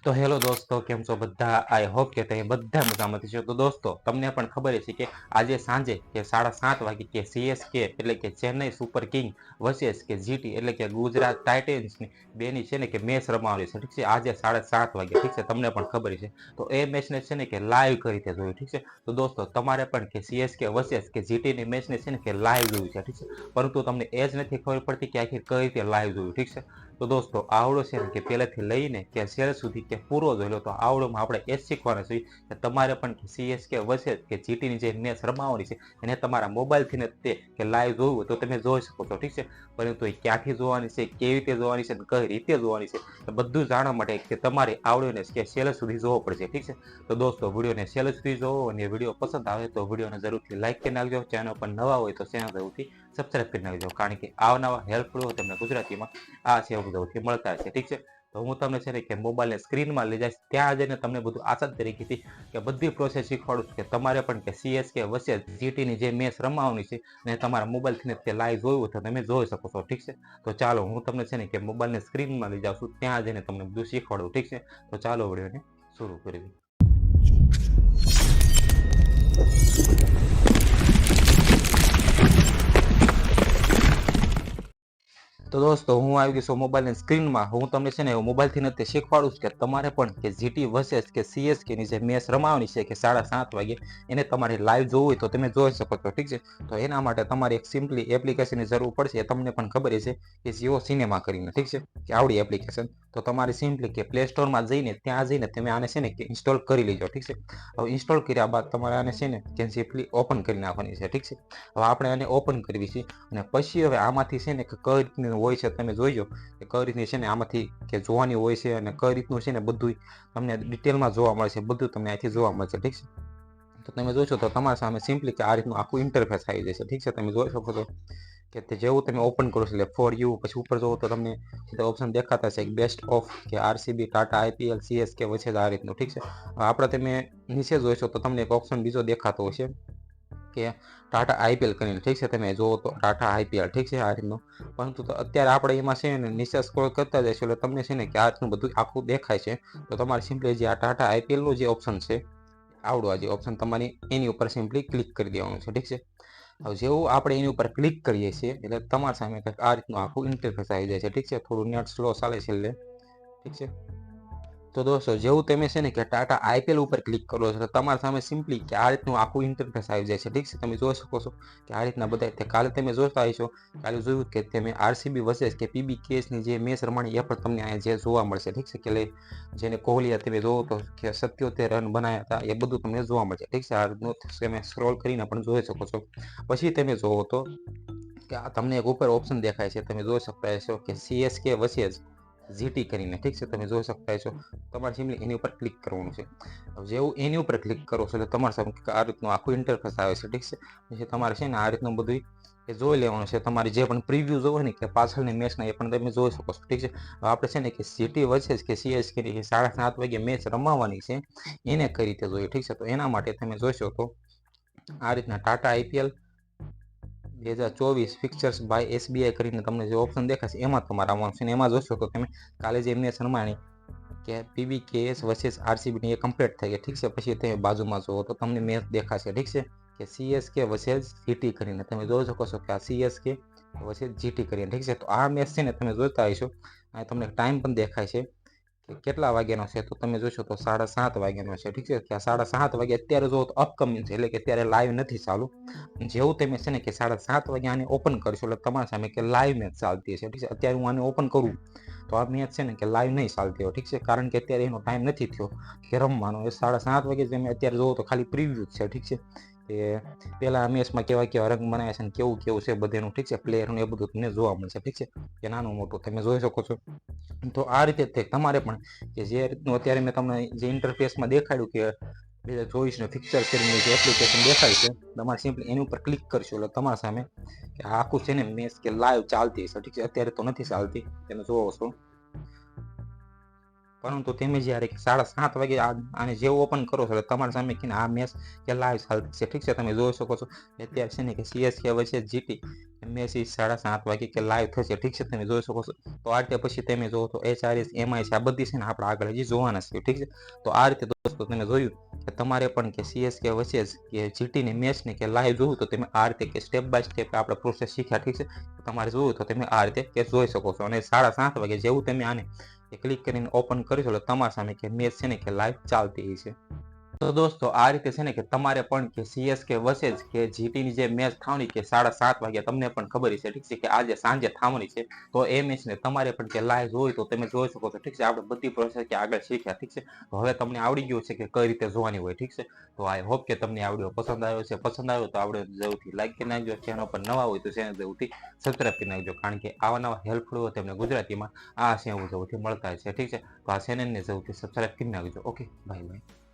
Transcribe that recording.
તો હેલો દોસ્તો, કેમ છો બધા? આઈ હોપ કે તમે બધા મજામાંથી છો. તો દોસ્તો, તમને પણ ખબર છે કે આજે સાંજે કે 7:30 વાગે કે સીએસકે એટલે કે ચેન્નઈ સુપર કિંગ વર્સેસ કે જીટી એટલે કે ગુજરાત ટાઇટન્સની બેની છે ને કે મેચ રમાવાની છે, ઠીક છે. આજે 7:30 વાગે, ઠીક છે. તમને પણ ખબર છે. તો એ મેચને છે ને કે લાઈવ કરી રીતે જોયું, ઠીક છે. તો દોસ્તો, તમારે પણ કે સીએસકે વર્સેસ કે જીટીની મેચને છે ને કે લાઈવ જોયું છે, ઠીક છે. પરંતુ તમને એ જ નથી ખબર પડતી કે આખી કઈ રીતે લાઈવ જોયું, ઠીક છે. તો દોસ્તો, આવડો છે ને કે પહેલેથી લઈને કે છેલ્લે સુધી કે પૂરો જોઈ લો. તો આવડોમાં આપણે એ જ શીખવાના છીએ કે તમારે પણ સીએસકે વર્સેસ કે જીટીની જે મેચ રમાવાની છે એને તમારા મોબાઈલથી ને તે કે લાઈવ જોવું હોય તો તમે જોઈ શકો છો, ઠીક છે. પરંતુ એ ક્યાંથી જોવાની છે, કેવી રીતે જોવાની છે, કઈ રીતે જોવાની છે, એ બધું જાણવા માટે કે તમારે આવડીને કે છેલ્લે સુધી જોવો પડશે, ઠીક છે. તો દોસ્તો, વિડીયોને છેલ્લે સુધી જોવો અને વિડીયો પસંદ આવે તો વિડીયોને જરૂરથી લાઈક કરી નાખજો. ચેનલ પર નવા હોય તો ચેનલ જરૂરથી સબસ્ક્રાઈબ કરી નાખજો, કારણ કે આવનાવા હેલ્પફુલ તમને ગુજરાતીમાં આ છે જરૂરથી મળતા હશે, ઠીક છે. તો હું તમને છે ને કે મોબાઈલને સ્ક્રીનમાં લઈ જઈશ, ત્યાં જઈને તમને બધું આસાન તરીકેથી કે બધી પ્રોસેસ શીખવાડું છું કે તમારે પણ કે સીએસકે વર્સેસ જીટીની જે મેચ રમાવાની છે અને તમારા મોબાઈલથી તે લાઈવ જોયું હોય તો તમે જોઈ શકો છો, ઠીક છે. તો ચાલો, હું તમને છે ને કે મોબાઈલને સ્ક્રીનમાં લઈ જાઉં છું, ત્યાં જઈને તમને બધું શીખવાડું, ઠીક છે. તો ચાલો, વિડીયોને શરૂ કરીએ. તો દોસ્તો, હું આવી ગયો છું મોબાઈલની સ્ક્રીનમાં. હું તમને છે ને મોબાઈલથી નથી શીખવાડું છું કે તમારે પણ કે જીટી વર્સેસ કે સીએસકેની જે મેચ રમાવાની છે કે 7:30 વાગે એને તમારે લાઈવ જોવું હોય તો તમે જોઈ શકો છો, ઠીક છે. તો એના માટે તમારે એક સિમ્પલી એપ્લિકેશનની જરૂર પડશે. તમને પણ ખબર છે કે જીઓ સિનેમા કરીને, ઠીક છે, કે આવડી એપ્લિકેશન. તો તમારે સિમ્પલી કે પ્લે સ્ટોરમાં જઈને ત્યાં જઈને તમે આને છે ને કે ઇન્સ્ટોલ કરી લેજો, ઠીક છે. હવે ઇન્સ્ટોલ કર્યા બાદ તમારે આને છે ને કે સિમ્પલી ઓપન કરી નાખવાની છે, ઠીક છે. હવે આપણે આને ઓપન કરવી છે અને પછી હવે આમાંથી છે ને કે કઈ રીતની હોય છે તમે જોઈજો કે કઈ રીતની છે ને આમાંથી કે જોવાની હોય છે અને કઈ રીતનું છે ને બધું તમને ડિટેલમાં જોવા મળશે. બધું તમને અહીંથી જોવા મળશે, ઠીક છે. તો તમે જોશો તો તમારા સામે સિમ્પલી કે આ રીતનું આખું ઇન્ટરફેસ આવી જશે, ઠીક છે. તમે જોઈ શકો છો કે તે જેવું તમે ઓપન કરો છો એટલે ફોર યુ પછી ઉપર જોવો તો તમને ઓપ્શન દેખાતા છે બેસ્ટ ઓફ કે આરસીબી, ટાટા આઈપીએલ, સીએસકે વચ્ચે આ રીતનું, ઠીક છે. આપણે તમે નીચે જોઈશો તો તમને એક ઓપ્શન બીજો દેખાતો હશે કે ટાટા આઈપીએલ કરીને, ઠીક છે. તમે જોવો તો ટાટા આઈપીએલ, ઠીક છે, આ રીતનું. પરંતુ તો અત્યારે આપણે એમાં છે ને નીચે સ્ક્રોલ કરતા જઈશું એટલે તમને છે ને કે આ રીતનું બધું આખું દેખાય છે. તો તમારે સિમ્પલી જે આ ટાટા આઈપીએલનું જે ઓપ્શન છે, આવડું આ જે ઓપ્શન તમારી એની ઉપર સિમ્પલી ક્લિક કરી દેવાનું છે, ઠીક છે. હવે જેવું આપણે એની ઉપર ક્લિક કરીએ છીએ એટલે તમારી સામે કંઈક આ રીતનું આખું ઇન્ટરફેસ આવી જાય છે, ઠીક છે. થોડું નેટ સ્લો ચાલે છે એટલે, ઠીક છે. તો દોસ્તો, જેવું તમે છે ને કે ટાટા આઈપીએલ ઉપર ક્લિક કરો છો તો તમારા સામે સિમ્પલી કે આ રીતનું આખું ઇન્ટરફેસ આવી જાય છે, ઠીક છે. તમે જોઈ શકો છો કે આ રીતના બધા કાલે તમે જોતા હશો, કાલે જોયું કે તમે આરસીબી વર્સેસ કે પીબીકેએસની જે મેચ રમાણી એ પણ તમને અહીંયા જે જોવા મળશે, ઠીક છે. કે જેને કોહલીએ તમે જોવો તો કે 77 રન બનાવ્યા હતા, એ બધું તમને જોવા મળશે, ઠીક છે. આ રીતનું તમે સ્ક્રોલ કરીને પણ જોઈ શકો છો. પછી તમે જોવો તો કે આ તમને એક ઉપર ઓપ્શન દેખાય છે, તમે જોઈ શકતા હશો કે સીએસકે વર્સેસ જીટી કરીને, ઠીક છે. તમે જોઈ શકતા હશો. તમારે સિમ્પલી એની ઉપર ક્લિક કરવાનું છે. જેવું એની ઉપર ક્લિક કરો છો એટલે તમારા સામે આ રીતનું આખું ઇન્ટરફેસ આવે છે, ઠીક છે. પછી તમારે છે ને આ રીતનું બધું એ જોઈ લેવાનું છે. તમારે જે પણ પ્રિવ્યૂ જોવો ને કે પાછળની મેચના એ પણ તમે જોઈ શકો છો, ઠીક છે. આપણે છે ને કે જીટી વર્સેસ કે સીએસકે 7:30 વાગે મેચ રમાવાની છે એને કઈ રીતે જોઈએ, ઠીક છે. તો એના માટે તમે જોઈશો તો આ રીતના ટાટા આઈપીએલ 2024 ફિક્ચર્સ બાય એસબીઆઈ કરીને તમને જે ઓપ્શન દેખાશે એમાં તમારે આવવાનું છે. એમાં જોશો તો તમે કાલે જે મેચ રમાણી કે પીબીકેએસ વર્સેસ આરસીબીની એ કમ્પ્લીટ થઈ ગઈ, ઠીક છે. પછી તમે બાજુમાં જુઓ તો તમને મેચ દેખાશે, ઠીક છે, કે સીએસકે વર્સેસ જીટી કરીને. તમે જોઈ શકો છો કે આ સીએસકે વર્સેસ જીટી કરીને, ઠીક છે. તો આ મેચ છે ને તમે જોતા હશો, આ તમને ટાઈમ પણ દેખાય છે કે કેટલા વાગ્યાનો છે. તો તમે જોશો તો 7:30 વાગ્યાનો છે, ઠીક છે. કે આ 7:30 વાગે અત્યારે જોવો તો અપકમિંગ છે એટલે કે અત્યારે લાઈવ નથી ચાલુ. જેવું તમે છે ને કે 7:30 વાગે આને ઓપન કરશો એટલે તમારા સામે કે લાઈવ મેચ ચાલતી હશે, ઠીક છે. અત્યારે હું આને ઓપન કરું તો આ મેચ છે ને કે લાઈવ નહીં ચાલતી હોય, ઠીક છે. કારણ કે અત્યારે એનો ટાઈમ નથી થયો કે રમવાનો. એ 7:30 વાગે તમે અત્યારે જોવો તો ખાલી પ્રિવ્યૂ છે, ઠીક છે. કે પહેલા આ મેચમાં કેવા કેવા રંગ બનાવ્યા છે ને કેવું કેવું છે બધેનું, ઠીક છે. પ્લેયરનું એ બધું તમને જોવા મળશે, ઠીક છે. કે નાનું મોટું તમે જોઈ શકો છો. તો આ રીતે તમારે પણ કે જે રીતનું અત્યારે મેં તમને જે ઇન્ટરફેસમાં દેખાડ્યું કે 2024 ફિક્ચર કરીને જે એપ્લિકેશન દેખાય છે, તમારે સિમ્પલી એની ઉપર ક્લિક કરશો એટલે તમારા સામે કે આખું છે ને મેચ કે લાઈવ ચાલતી હશે, ઠીક છે. અત્યારે તો નથી ચાલતી, તમે જોવો છો. પરંતુ તમે જ્યારે 7:30 વાગે આને જેવું ઓપન કરો છો એટલે તમારા સામે કે આ મેચ કે લાઈવ ચાલતી છે, ઠીક છે, તમે જોઈ શકો છો અત્યારે છે ને કે સીએસકે વચ્ચે જીટી મેચ 7:30 વાગે કે લાઈવ થશે, ઠીક છે, તમે જોઈ શકો છો. તો આ રીતે પછી તમે જોવો તો HRS MI છે, આ બધી છે ને આપણે આગળ હજી જોવાના છે, ઠીક છે. તો આ રીતે દોસ્તો તમે જોયું કે તમારે પણ કે સીએસકે વચ્ચે કે જીટીની મેચને કે લાઈવ જોવું તો તમે આ રીતે કે સ્ટેપ બાય સ્ટેપ આપણે પ્રોસેસ શીખ્યા, ઠીક છે. તમારે જોવું તો તમે આ રીતે કે જોઈ શકો છો અને 7:30 વાગે જેવું તમે આને ક્લિક કરીને ઓપન કરીશો એટલે તમારા સામે કે મેચ છે ને કે લાઈવ ચાલતી છે. તો દોસ્તો આ રીતે છે ને કે તમારે પણ કે સીએસકે વર્સેસ કે જીટીની જે મેચ થવાની કે 7:30 વાગે તમને પણ ખબર છે, ઠીક છે, કે આજે સાંજે થવાની છે. તો એ મેચને તમારે પણ કે લાઈવ જોઈ તો તમે જોઈ શકો છો, ઠીક છે. આપણે બધી પ્રોસેસ કે આગળ શીખ્યા, ઠીક છે. તો હવે તમને આવડી ગયું છે કે કઈ રીતે જોવાની હોય, ઠીક છે. તો આઈ હોપ કે તમને આ વિડીયો પસંદ આવ્યો છે. પસંદ આવ્યો તો આપણે જરૂરથી લાઈક કરી નાખજો. ચેનલ પર નવા હોય તો ચેનલ જરૂરથી સબસ્ક્રાઈબ કરી નાખજો, કારણ કે આવા નવા હેલ્પફુલ હોય તેમને ગુજરાતીમાં આ સેવા જરૂરથી મળતા છે, ઠીક છે. તો આ ચેનલને જરૂરથી સબસ્ક્રાઈબ કરી નાખજો. Okay, bye bye.